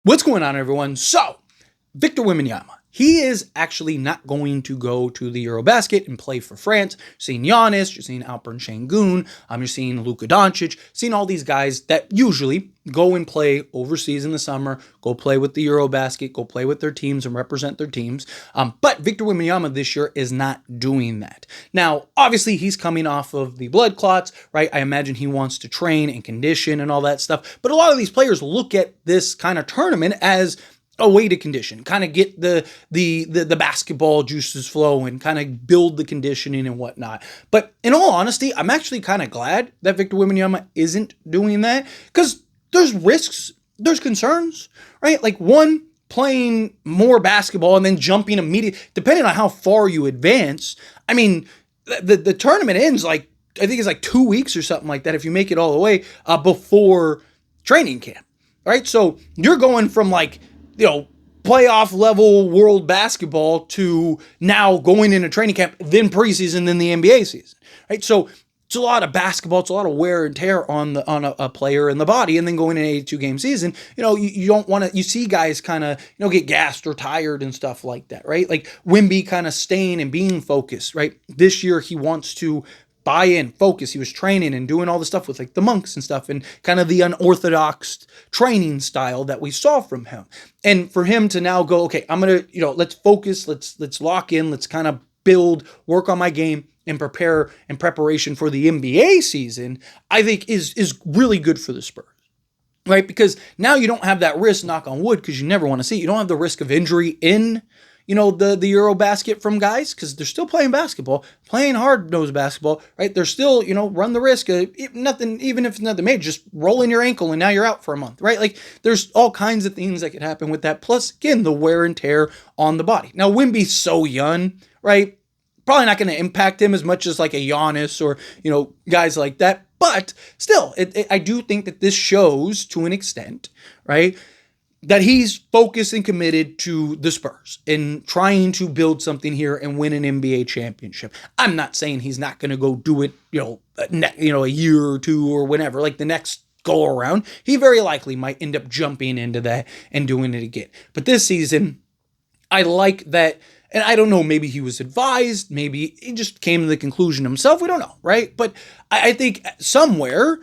What's going on, everyone? So, Victor Wembanyama, he is actually not going to go to the Eurobasket and play for France. You're seeing Giannis, you're seeing Alperen Şengün, you're seeing Luka Doncic, seeing all these guys that usually go and play overseas in the summer, go play with the Eurobasket, go play with their teams and represent their teams. But Victor Wembanyama this year is not doing that. Now, obviously, he's coming off of the blood clots, right? I imagine he wants to train and condition and all that stuff. But a lot of these players look at this kind of tournament as a way to condition, kind of get the basketball juices flowing, kind of build the conditioning and whatnot. But in all honesty, I'm actually kind of glad that Victor Wembanyama isn't doing that, because there's risks, there's concerns, right? Like, one, playing more basketball and then jumping immediately, depending on how far you advance. I mean, the tournament ends I think it's like 2 weeks or something like that if you make it all the way before training camp, right? So you're going from playoff level world basketball to now going into training camp, then preseason, then the NBA season, right? So it's a lot of basketball. It's a lot of wear and tear on a player in the body, and then going in an 82-game season, you don't want to. You see guys kind of get gassed or tired and stuff like that, right? Like Wemby kind of staying and being focused, right? This year he wants to buy in, focus. He was training and doing all the stuff with the monks and stuff, and kind of the unorthodox training style that we saw from him. And for him to now go, okay, I'm gonna, let's focus, let's lock in, let's kind of build, work on my game, and prepare in preparation for the NBA season, I think is really good for the Spurs. Right? Because now you don't have that risk, knock on wood, because you never want to see it. You don't have the risk of injury in the Eurobasket from guys, because they're still playing basketball, playing hard-nosed basketball, right? They're still, run the risk of nothing, even if it's nothing major, just rolling your ankle and now you're out for a month, right? Like, there's all kinds of things that could happen with that. Plus, again, the wear and tear on the body. Now, Wemby's so young, right? Probably not going to impact him as much as like a Giannis or, guys like that. But still, I do think that this shows to an extent, right, that he's focused and committed to the Spurs and trying to build something here and win an NBA championship. I'm not saying he's not going to go do it, a year or two or whenever, like the next go around. He very likely might end up jumping into that and doing it again. But this season, I like that. And I don't know, maybe he was advised, maybe he just came to the conclusion himself. We don't know, right? But I think somewhere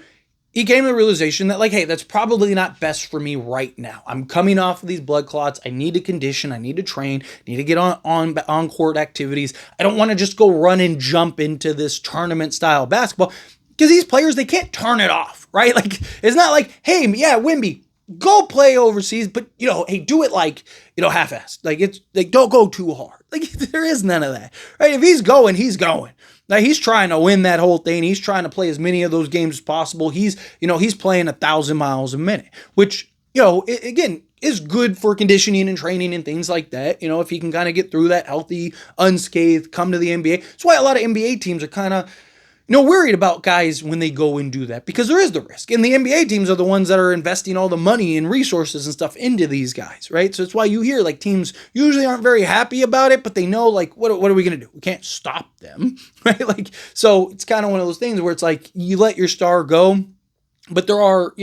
he came to the realization that, hey, that's probably not best for me right now. I'm coming off of these blood clots. I need to condition. I need to train. Need to get on court activities. I don't want to just go run and jump into this tournament style basketball, because these players, they can't turn it off, right? Like, it's not like, hey, yeah, Wemby, go play overseas, but, hey, do it half-assed. It's don't go too hard. There is none of that, right? If he's going, he's going. Now, he's trying to win that whole thing. He's trying to play as many of those games as possible. He's playing 1,000 miles a minute, which, again, is good for conditioning and training and things like that. If he can kind of get through that healthy, unscathed, come to the NBA. That's why a lot of NBA teams are kind of, worried about guys when they go and do that, because there is the risk. And the NBA teams are the ones that are investing all the money and resources and stuff into these guys, right? So it's why you hear teams usually aren't very happy about it, but they know what are we going to do? We can't stop them, right? So it's kind of one of those things where it's you let your star go, but there are,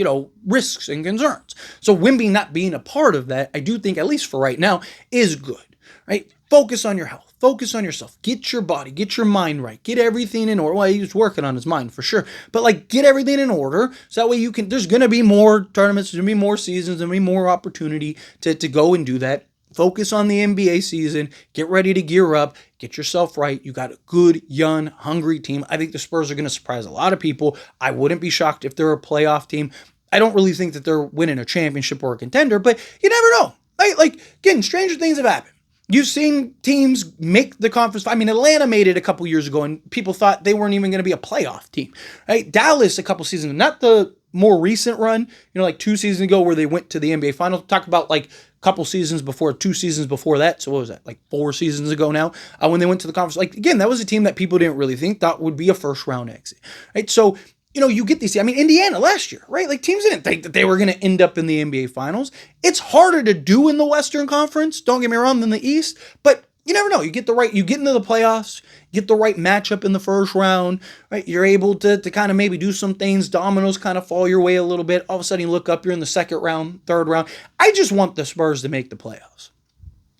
risks and concerns. So Wemby not being a part of that, I do think, at least for right now, is good, right? Focus on your health. Focus on yourself. Get your body, get your mind right. Get everything in order. Well, he's working on his mind for sure. But get everything in order, so that way there's going to be more tournaments, there's going to be more seasons, there's going to be more opportunity to go and do that. Focus on the NBA season. Get ready to gear up. Get yourself right. You got a good, young, hungry team. I think the Spurs are going to surprise a lot of people. I wouldn't be shocked if they're a playoff team. I don't really think that they're winning a championship or a contender, but you never know. Right? Again, stranger things have happened. You've seen teams make the conference. I mean, Atlanta made it a couple years ago, and people thought they weren't even going to be a playoff team. Right? Dallas a couple seasons, not the more recent run, 2 seasons ago where they went to the NBA Finals. Talk about a couple seasons before, 2 seasons before that. So what was that? 4 seasons ago now, when they went to the conference. Again, that was a team that people didn't really thought would be a first round exit. Right? So, you get these. I mean, Indiana last year, right? Teams didn't think that they were going to end up in the NBA Finals. It's harder to do in the Western Conference, don't get me wrong, than the East. But you never know. You get into the playoffs, get the right matchup in the first round, right? You're able to kind of maybe do some things. Dominoes kind of fall your way a little bit. All of a sudden you look up, you're in the second round, third round. I just want the Spurs to make the playoffs.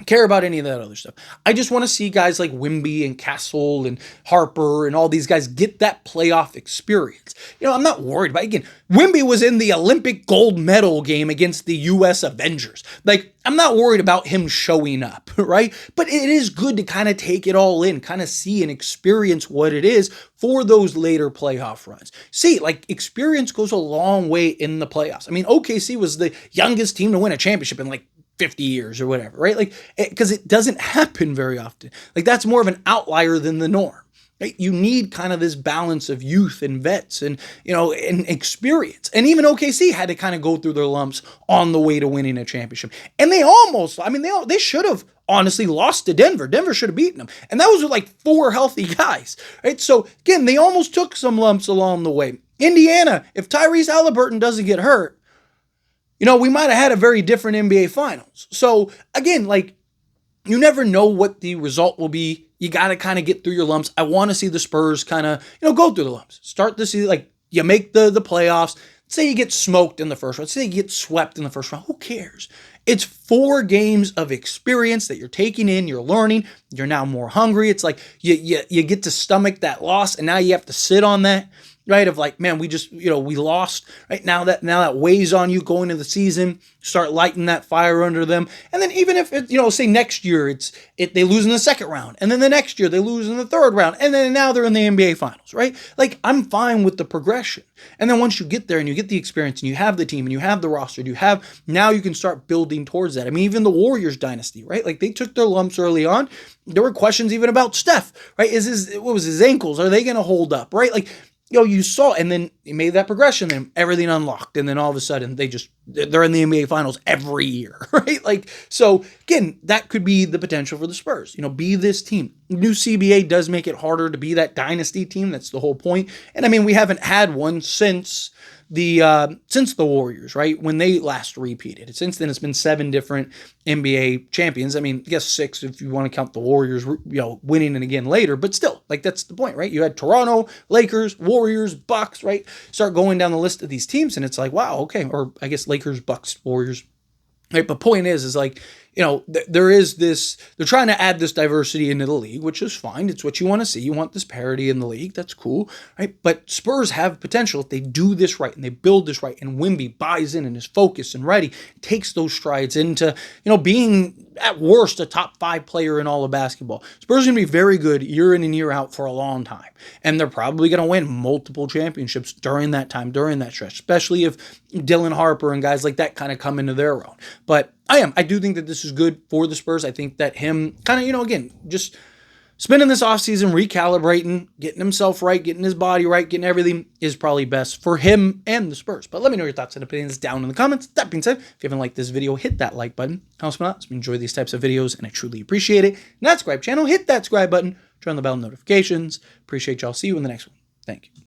Care about any of that other stuff. I just want to see guys like Wemby and Castle and Harper and all these guys get that playoff experience. I'm not worried about it. Again, Wemby was in the Olympic gold medal game against the U.S. Avengers. Like, I'm not worried about him showing up, right? But it is good to kind of take it all in, kind of see and experience what it is for those later playoff runs. See, like, experience goes a long way in the playoffs. I mean, OKC was the youngest team to win a championship in like 50 years or whatever, right? Like, because it doesn't happen very often. Like, that's more of an outlier than the norm, right? You need kind of this balance of youth and vets and, and experience. And even OKC had to kind of go through their lumps on the way to winning a championship. And they should have honestly lost to Denver. Denver should have beaten them. And that was with like 4 healthy guys, right? So again, they almost took some lumps along the way. Indiana, if Tyrese Halliburton doesn't get hurt, we might have had a very different NBA Finals. So, again, like, you never know what the result will be. You got to kind of get through your lumps. I want to see the Spurs kind of, go through the lumps. Start to see, like, you make the playoffs. Say you get smoked in the first round. Say you get swept in the first round. Who cares? It's 4 games of experience that you're taking in. You're learning. You're now more hungry. It's like you get to stomach that loss, and now you have to sit on that. Right, of like, man, we just, we lost, right? Now that weighs on you going into the season, start lighting that fire under them. And then even if, say next year, they lose in the second round. And then the next year, they lose in the third round. And then now they're in the NBA Finals, right? Like, I'm fine with the progression. And then once you get there and you get the experience and you have the team and you have the roster, now you can start building towards that. I mean, even the Warriors dynasty, right? Like, they took their lumps early on. There were questions even about Steph, right? What was his ankles? Are they going to hold up, right? Like, you saw, and then he made that progression, then everything unlocked, and then all of a sudden they're in the NBA Finals every year, right? Like, so again, that could be the potential for the Spurs. Be this team. New CBA does make it harder to be that dynasty team. That's the whole point. And I mean, we haven't had one since the Warriors, right? When they last repeated. Since then, it's been 7 different NBA champions. I mean, I guess 6 if you want to count the Warriors, winning it again later. But still, like, that's the point, right? You had Toronto, Lakers, Warriors, Bucks, right? Start going down the list of these teams, and it's like, wow, okay. Or I guess Lakers, Bucks, Warriors. Right, but point is like, there is this, they're trying to add this diversity into the league, which is fine. It's what you want to see. You want this parity in the league. That's cool, right? But Spurs have potential if they do this right and they build this right, and Wemby buys in and is focused and ready, takes those strides into, being at worst a top 5 player in all of basketball. Spurs are going to be very good year in and year out for a long time. And they're probably going to win multiple championships during that time, during that stretch, especially if Dylan Harper and guys like that kind of come into their own. But I do think that this is good for the Spurs. I think that him kind of, again, just spending this offseason, recalibrating, getting himself right, getting his body right, getting everything is probably best for him and the Spurs. But let me know your thoughts and opinions down in the comments. That being said, if you haven't liked this video, hit that like button. Helps me out. Enjoy these types of videos, and I truly appreciate it. And that subscribe channel, hit that subscribe button, turn on the bell notifications. Appreciate y'all. See you in the next one. Thank you.